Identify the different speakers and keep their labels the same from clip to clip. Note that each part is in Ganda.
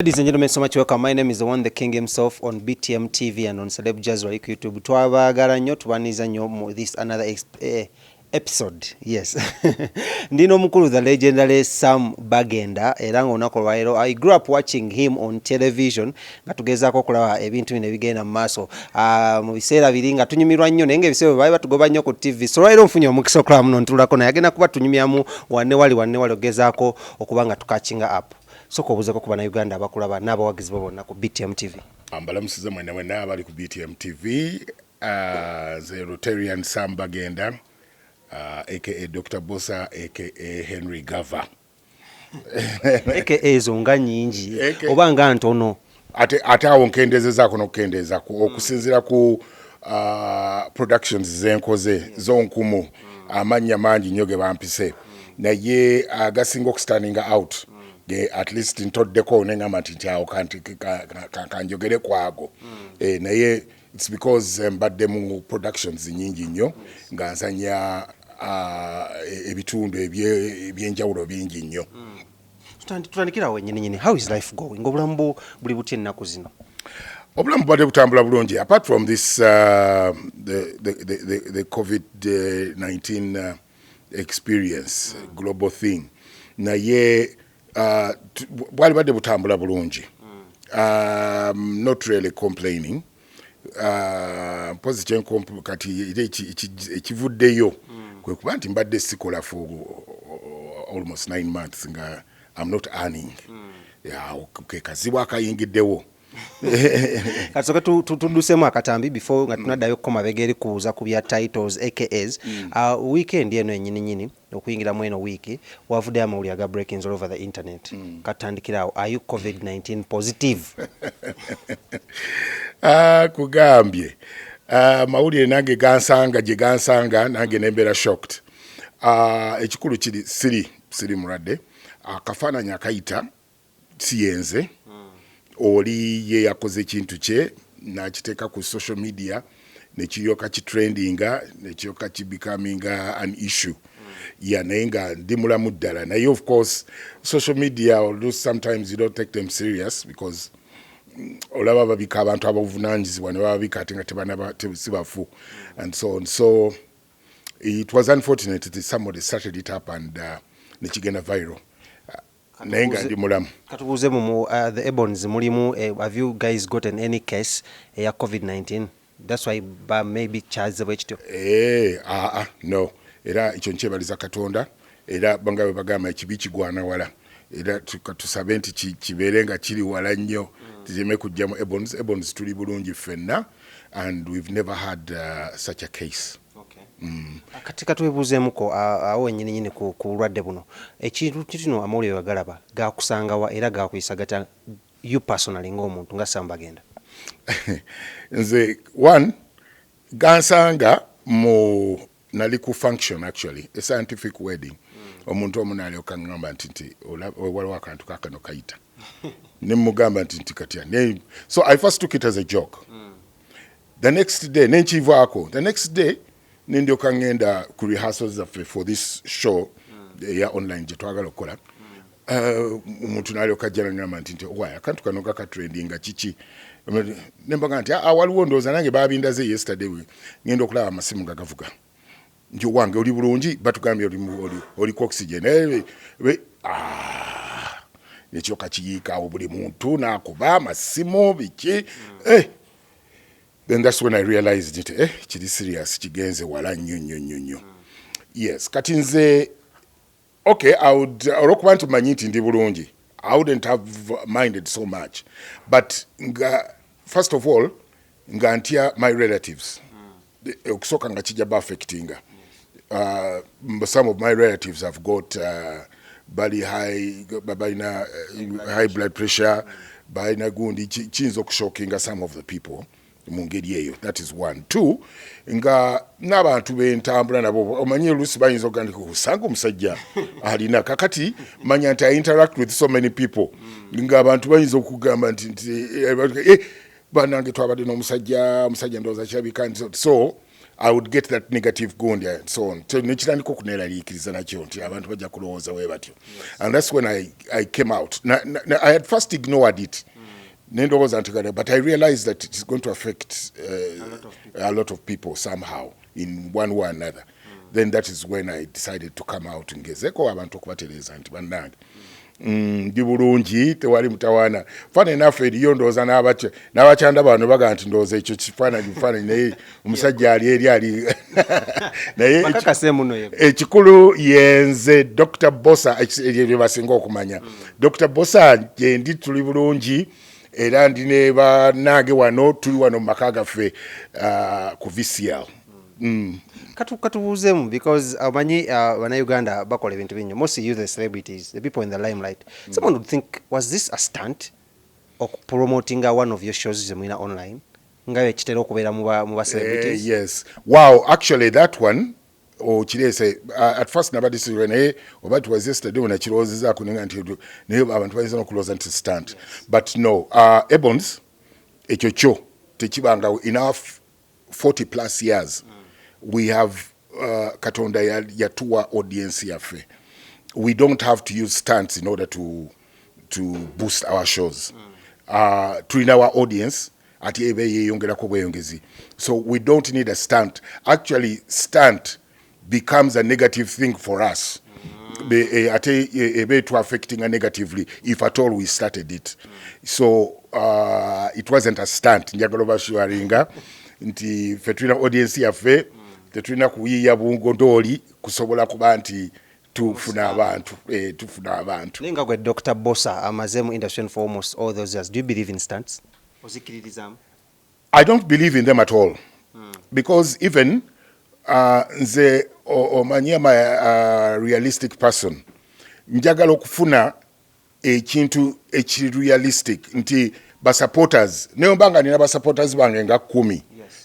Speaker 1: Ladies and gentlemen, so much welcome. My name is the one, the king himself, on BTM TV and on Celeb Jazz Like YouTube. Twabagala nnyo tubaniza nnyo this another episode. Yes. Ndino mukulu the legendary Sam Bagenda era ng'olunaku lwaleero. I grew up watching him on television nga tugezaako okulaba ebintu bino ebigenda mu maaso mu biseera biri nga tunyumirwa nnyo naye ng'ebiseera bye baali batugoba nnyo ku TV. So lwaleero nfunye omukisa okulaba muno ntulako naye agenda kuba tunyumyamu wanne wali ogezaako okuba nga tukachinga up. Soko obuzako kuba na Uganda abakulaba n'abawagizi bo bonna ku BTM TV.
Speaker 2: Mbalamusize mwena abali ku BTM TV, the Rotarian Sam Bagenda, aka Dr. Bossa, aka Henry Gava.
Speaker 1: aka ezo nga nnyingi oba nga ntono.
Speaker 2: Ate awo nkendeezezaako n'okukendeezaako okusinziira ku productions zenkoze zonkumu amannya mangi nnyo ge bampise naye agasinga okustanninga out. At least ntoddeko nengamba nti awo kanjogere kwago naye it's because mbadde mu productions nyingi nnyo nga nsanya ebitundu ebyenjawulo bingi nnyo.
Speaker 1: Tutandikira wennyini how is life going? Obulamu buli butya ennaku zino?
Speaker 2: Obulamu bwadde butambula bulungi apart from this the COVID-19 experience global thing naye bwali badde butambula bulungi. Not really complaining. Mpozi kati ekivuddeyo kwe kuba nti mbadde sikola for almost 9 months nga I'm not earning. Ke kazibu akayingiddewo.
Speaker 1: Katsoka tudusemu akatambi before nga tunaddayo ko mabegeri kuuza ku bya titles AKAs. Weekend eno ennyini okuyingira mu eno wiki wavudde amawulire aga breakings all over the internet. Katandikirawo, are you COVID-19 positive?
Speaker 2: Kugambye mawulire nange gansanga nange nembeera shocked. Ekikulu kiri siri mulwadde akafaananyi akayita siyenze. Oli ye yakoze ekintu kye n'akiteeka ku social media nekiryoka kitrendinga nekiryoka kibecominga an issue. Naye nga ndi mulamu ddala naye of course social media although sometimes you don't take them serious because olaba babika abantu abavunaanyizibwa ne bababika ate nga sibafu and so on. So it was unfortunate that somebody started it up and nekigenda viral. Nenga ndi mulamu.
Speaker 1: Katubuze mu the Ebons mulimu have you guys gotten any case ya COVID-19? That's why maybe charge the
Speaker 2: no. Era ekyo nkyebaliza Katonda era bangabe bagamba ekibi kigwana wala era tusabe nti kibeere nga kiri wala nnyo tizeme kujjamu Ebons tuli bulungi ffenna and we've never had such a case.
Speaker 1: Katika tuwebuzeemuko awo ennyini ku bulwadde buno ekintu kino amawulire wagalaba gakusangawa era gakuyisagata you personally ng'omuntu nga Sam Bagenda?
Speaker 2: Nze one gansanga mu nali ku function actually a scientific wedding omuntu omu n'alyoka ngamba nti waliwo akantu kakano kayita ne mugamba nti katya so I first took it as a joke. The next day nenkivaako the next day nindyoka ngenda ku rehearsals for this show ya online gye twagala okukola. Omuntu n'alyoka jjana ngamba nti akantu kano kakatrendinga kiki nembaga nti waliwo ndowooza nange baabindaze yesterday ngenda okulaba amasimu nga gavuga nti wange oli bulungi batugambye oliko oxygen nekyoka kiyiikaawo buli muntu n'akuba amasimu biki. Then that's when I realized it kiri serious kigenze wala nnyo. Yes kati nze okay olwokuba nti manyi nti ndi bulungi I wouldn't have minded so much but first of all nga ntya my relatives okusooka nga kijja affectinga. Some of my relatives have got balina high blood pressure balina gundi kiyinza okushockinga some of the people mu ngeri eyo. That is one. Two nga n'abantu bentambula nabo omanyi oluusi bayinza okugandika osanga omusajja alina kakati manya nti I interact with so many people nga abantu bayinza okugamba nti banange twabadde n'omusajja ndowooza kirabika so I would get that negative gundi and so on. So nechitandika okuneeraliikiriza nakyo nti abantu bajja kulowooza bwe batyo. And that's when I came out. I had first ignored it. But I realized that it is going to affect a lot of people somehow in one way or another. Then that is when I decided to come out ngezeko abantu okubatereeza nti bannange ndi bulungi tewali mutawaana. Funny enough eriyo ndowooza n'abakyanda bano baga nti ndowooza ekyo kifaananyi naye omusajja ali naye ekikulu yenze Dr. Bossa ebyo basinga okumanya. Dr. Bossa gyendi tuli bulungi era ndi ne bannange wano tuli wano mu maka gaffe ku VCL.
Speaker 1: Katubuuzemu because amanyi Uganda bakola ebintu bingi. Mostly you the celebrities, the people in the limelight. Someone would think, was this a stunt or promoting one of your shows zemwina online? Ngawe kitera okubeera mu ba celebrities?
Speaker 2: Yes. Wow, actually that one kirese at first nabadisirwe naye oba it was yesterday when akirowooza kuninga nti naye abantu bayinza n'okulowooza nti stunt. But no, Ebons ekyo kyo tekibanga in our 40 plus years. We have Katonda yatuwa audience yaffe. We don't have to use stunts in order to boost our shows. Tulina our audience ati ebe yeyongerako bweyongezi. So we don't need a stunt. Actually, stunt becomes a negative thing for us. Ebe to affecting us negatively if at all we started it. So it wasn't a stunt. Njagala bashuaringa nti fetulina audience yaffe tetulina kuyiya bungodoli kusobola kuba nti tufuna abantu.
Speaker 1: Ninga gwe Dr. Bossa amaze mu industry for almost all those years. Do you believe in stunts?
Speaker 2: I don't believe in them at all. Because even nze omanyema realistic person njagala okufuna ekintu realistic nti ba supporters naye mbanga nina ba supporters bange nga 10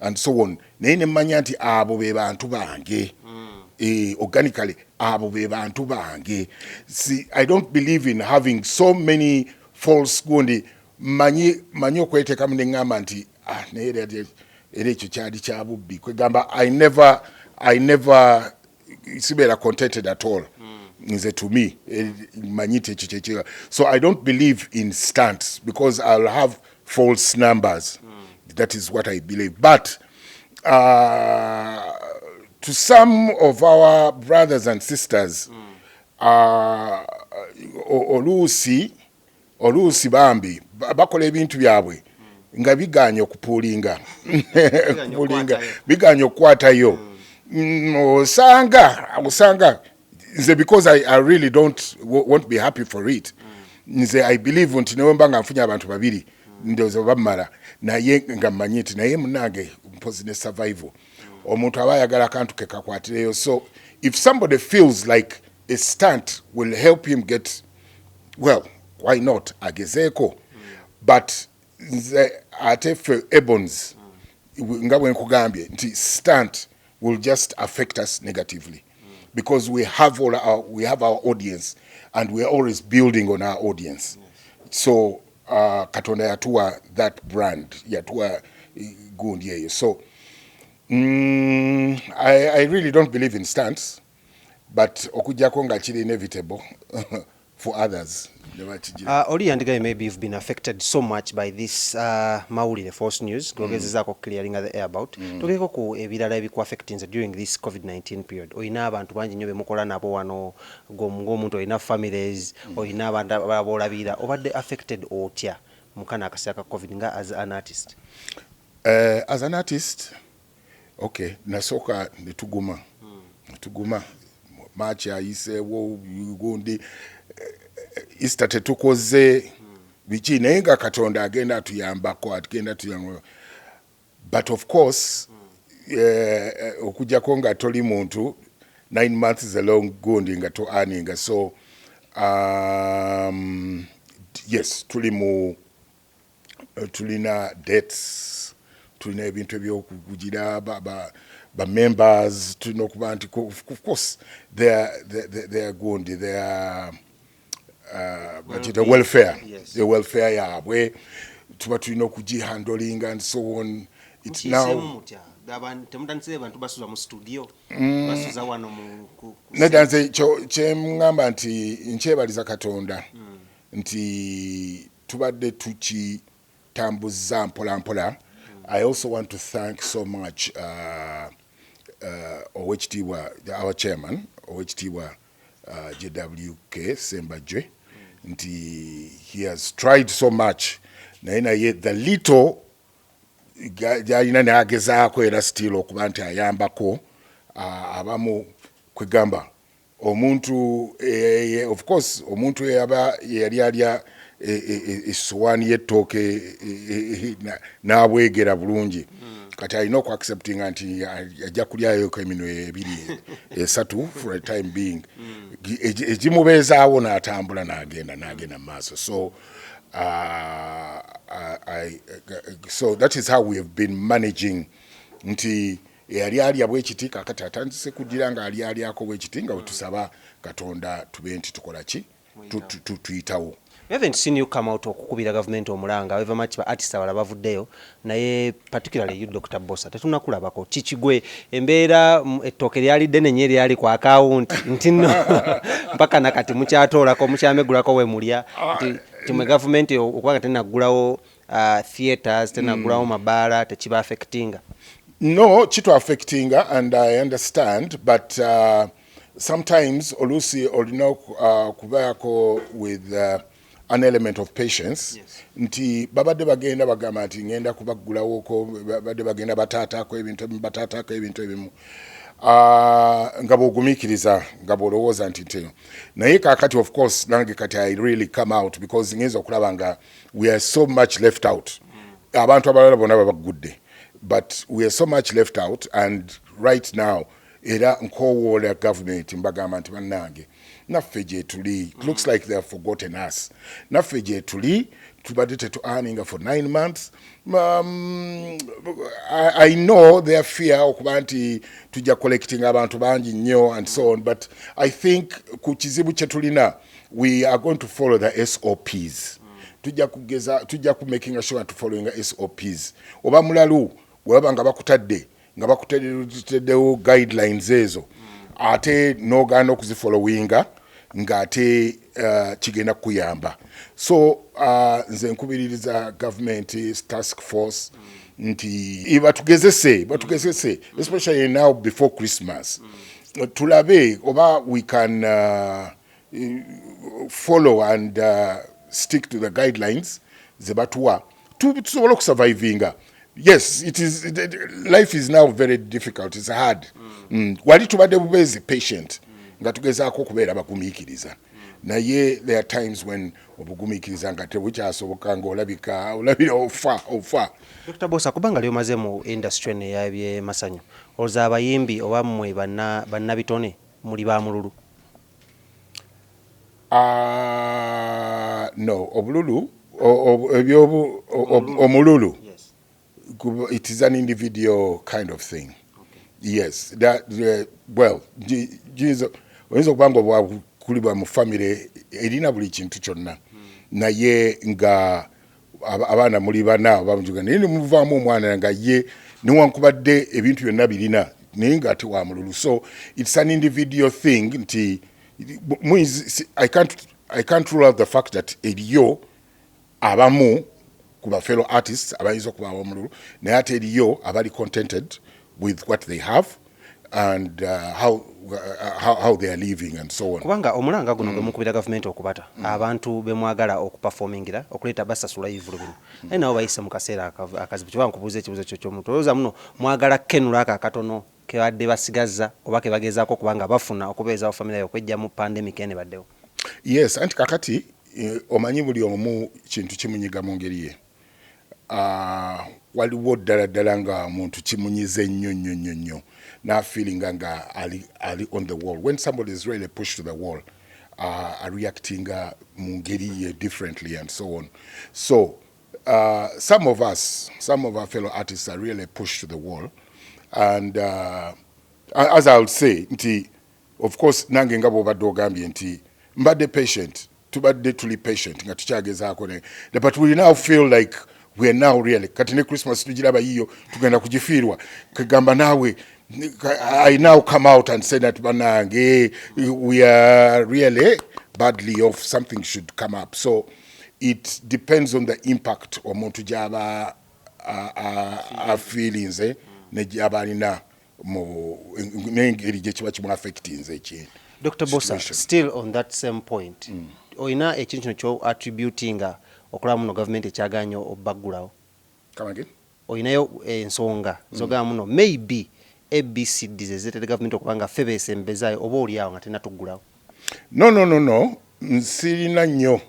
Speaker 2: and so on naye nemanya nti abo be bantu bange organically abo be bantu bange. See, I don't believe in having so many false gundi manyi okweteekamu ne ngamba nti naye era ekyo kyali kya bubbi kwegamba I never sibeera contented at all. Nze to me manyite ekyo kyekyo. So I don't believe in stunts because I'll have false numbers. That is what I believe. But to some of our brothers and sisters, oluusi bambi bakola ebintu byabwe nga biganye okupuulinga biganye okukwatayo osanga nze because I really won't be happy for it. Nze I believe nti newe mbanga nfunye abantu babiri ndowooza bamala naye nga mmanyi nti naye munange mpozi ne survival omuntu aba ayagala akantu ke kakwatireyo. So if somebody feels like a stunt will help him get well, why not agezeeko. But nze ate fe Ebons nga bwe nkugambye nti stunt will just affect us negatively because we have our audience and we are always building on our audience. So Katonda yatuwa that brand yatuwa gundi yeyo. So I really don't believe in stunts, but okujjako nga kiri inevitable for others.
Speaker 1: Oli and guy, maybe you've been affected so much by this Mawulire false news gogezezaako clearing the air about tugeko ku ebirala ebiku affecting during this COVID-19 period. Oyina abantu bangi nnyo bemukola nabo wano ng'omuntu oyina families oyina abantu abolabira obadde affected otya mukana akaseera ka COVID nga as an artist?
Speaker 2: As an artist, okay, nasooka netuguma March ayiseewo gundi Easter tetukoze biki naye nga Katonda agenda atuyambako but of course okujjako nga toli muntu 9 months is a long gundi nga to earning. So yes, tulina debts, tulina ebintu ebyokugira ba members, tulina okuba nti of course they are gundi, they are the welfare,
Speaker 1: yes.
Speaker 2: The welfare yabwe tuba tulina okugihandling and so on. It's now
Speaker 1: temutandise bantu basuza mu studio basuza wano mu
Speaker 2: nedanze kyemugamba nti nkyebaliza Katonda nti tubadde tukitambuza mpola mpola. I also want to thank so much our chairman Owekitiibwa JWK Sembajwe nti he has tried so much naye the little gyalina nagezaako era still okuba nti ayambako abamu kwegamba omuntu of course omuntu yali alya essowaani y'ettooke n'abwegera bulungi kati alina okuacceptinga nti ajja kulyayoko eminwe ebiri esatu for a time being egimubeezaawo n'atambula n'agenda mu maaso. So that is how we have been managing nti yali alya bwekiti kakati atandise kugira nga alyako bwekiti nga wetusaba Katonda tube nti tukola ki tuyitawo.
Speaker 1: We haven't seen you come out okukubira government omulanga however much ba artists abala bavuddeyo naye particularly you Dr. Bossa tetunakulabako kikigwe embeera ettooke lyali ddene nnyo eryali ku account nti no mpaka nakati mukyatoolako mukyamegulako we mulya nti mwe government okubaga tenaggulawo theatres tenaggulawo mabaala tekiba affectinga.
Speaker 2: No, kitu affectinga and I understand but sometimes olusi olina kubaako with an element of patience. Yes. Nti babadde bagenda bagamba nti ngenda kubaggulawoko babadde bagenda bataataako ebintu ebimu nga bw'ogumiikiriza nga bw'olowooza nti nteno naye kaakati of course nange kati I really come out because ngenza okulaba nga we are so much left out. Abantu abalala bonna babaggudde but we are so much left out and right now era nkowoola government mbagamba nti bannange naffe gye tuli looks like they have forgotten us. Naffe gye tuli tubadde tetu earning for 9 months. I know their fear okuba nti tujja collecting abantu bangi nnyo and so on but I think ku kizibu kye tulina we are going to follow the SOPs. Tujja ku making sure to following the SOPs. Oba mulalu weba nga bakuteddewo guidelines ezo ate nogaana okuzifollowinga ng'ate kigenda kuyamba. So nze nkubiririza government task force nti batugezese especially now before Christmas tulabe oba we can follow and stick to the guidelines ze batuwa tusobola okusurvivinga. Yes, life is now very difficult. It's hard. Wali tubadde bubezi patient nga tugezaako okubeera bagumiikiriza naye there are times when obugumiikiriza nga tebukyasoboka ng'olabira ofa.
Speaker 1: Dr. Bossa kubanga lyomaze mu industry ey'ebyemasanyu olowooza abayimbi oba mmwe bannabitone muli ba mululu?
Speaker 2: No, obululu omululu it is an individual kind of thing. Okay. Yes, that well, Jesus oyinza okubanga obwakulibwa mu family erina buli kintu kyonna naye nga abaana muli bana bamujuga naye muvaamu omwana nga ye newankubadde ebintu byonna birina naye nga ate wa mululu. So it's an individual thing nti I can't rule out the fact that eriyo abamu kuba fellow artists abayinza okuba ab'omululu naye ate eriyo abali contented with what they have and how they are living and so on.
Speaker 1: Kubanga omulanga guno gwe mukubira government okubata abantu bemwagala okuperformingira okuleeta basasula ivulu bino naye nabo bayise mu kaseera akazibu kyo bankubuuza ekibuzo kyo ky'omuntu olowooza muno mwagala kenula aka akatono kebadde basigazza oba kebagezaako kubanga bafuna okubeezaawo family okwejja mu pandemic ene baddewo?
Speaker 2: Yes, anti kakati omanyi buli omu kintu kimunyiga mu ngeri ye. Waliwo ddala nga muntu kimunyize nnyo n'afeelinga nga ali on the wall. When somebody is really pushed to the wall, reacting mu ngeri ye differently and so on. So some of our fellow artists are really pushed to the wall and as I would say nti of course nange nga bw'obadde ogambye nti mbadde patient tubadde tuli patient nga tukyagezaako but we now feel like we are now really kati ne Christmas tujiraba yiyo tugenda kujifiirwa kagamba nawe I now come out and say that banange we are really badly off, something should come up. So it depends on the impact omuntu jaba feelings ne jaba alina mu nengeri gye kiba kimu affecting ekintu.
Speaker 1: Dr. Bossa, still on that same point, oyina ekintu kyo attributing okulaba muno government ekyaganya obaggulawo.
Speaker 2: Come again?
Speaker 1: Oyinayo ensonga zoga muno maybe ABCD zezetede government okubanga ffe beesembezaayo oba oliawo nga tenatuggulawo.
Speaker 2: No. Nsirina nnyo.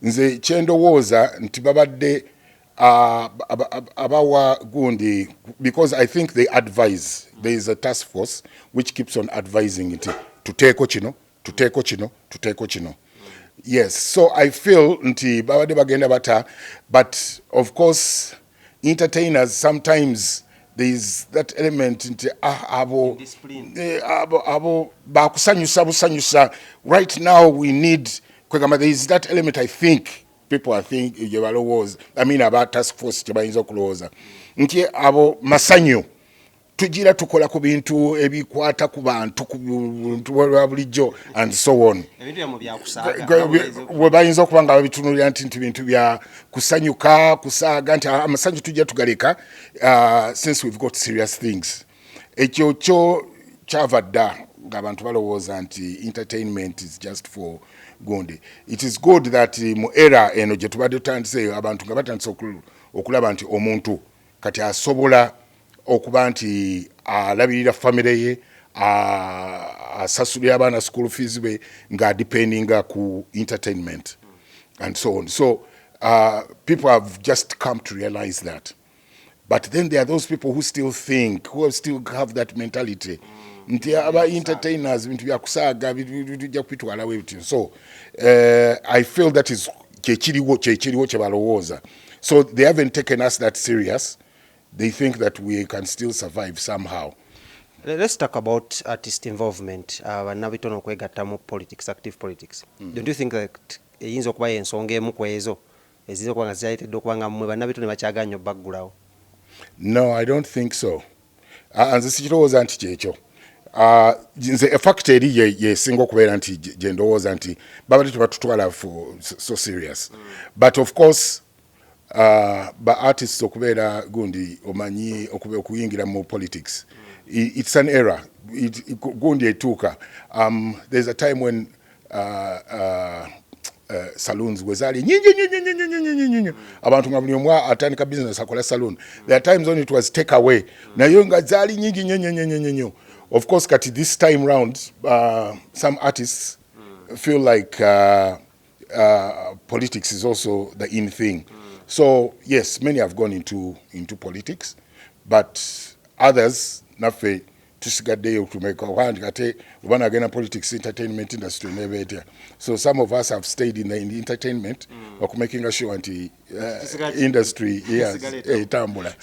Speaker 2: Nze kyendowooza nti babadde abawa gundi, because I think they advise. There is a task force which keeps on advising it. Tuteeko kino. Yes, so I feel nti babadde bagenda bata, but of course entertainers sometimes there is that element nti abo bakusanyusa right now we need kwegamba, there is that element I think people are thinking about task force tebayinza okulowooza nti abo masanyu tujira tukola ku bintu ebikwata ku bantu ku bintu bulijjo and so on. We bayinza okuba nga babitunulira nti bintu bya kusaaga nti amasanyu tujja tugaleka since we've got serious things. Ekyo kyo kyava dda ng'abantu balowooza nti entertainment is just for gundi. It is good that mu era eno gye tubadde tutandise abantu nga batandise okulaba nti omuntu kati asobola okuba nti alabirira family ye, asasulira abaana school fees be nga dependinga ku entertainment and so on. So people have just come to realize that. But then there are those people who still think, who still have that mentality. Nti aba entertainers bintu bya kusaaga bijja kupitwala webitu. So I feel that is kyekiriwo kye balowooza. So they haven't taken us that serious. They think that we can still survive somehow.
Speaker 1: Let's talk about artist involvement. Nabitono kwegatta mu politics, active politics. Don't you think that eyinza okuba ensonga emu ku ezo eziza okuba nga ziyitedde okuba nga mmwe bannabitone bakyaganya obaggulawo?
Speaker 2: No, I don't think so. Nze sikirowooza nti kyekyo. Nze effect eri yesinga okubeera nti gye ndowooza nti babadde tebatutwala so serious. But of course ba artists okubeera gundi omanyi okuyingira mu politics, it's an era. Gundi etuuka. There's a time when saloons wezali nyinyi abantu nga buli omu atandika business akola saloon. There are times when it was take away nayo nga zali nyinyi. Of course kati this time round some artists feel like politics is also the in thing. So yes, many have gone into politics, but others nafe tusigaddeyo tumeka wandi kate ubana agenda politics entertainment industry nebetea. So some of us have stayed in the entertainment making sure anti industry yes etambula.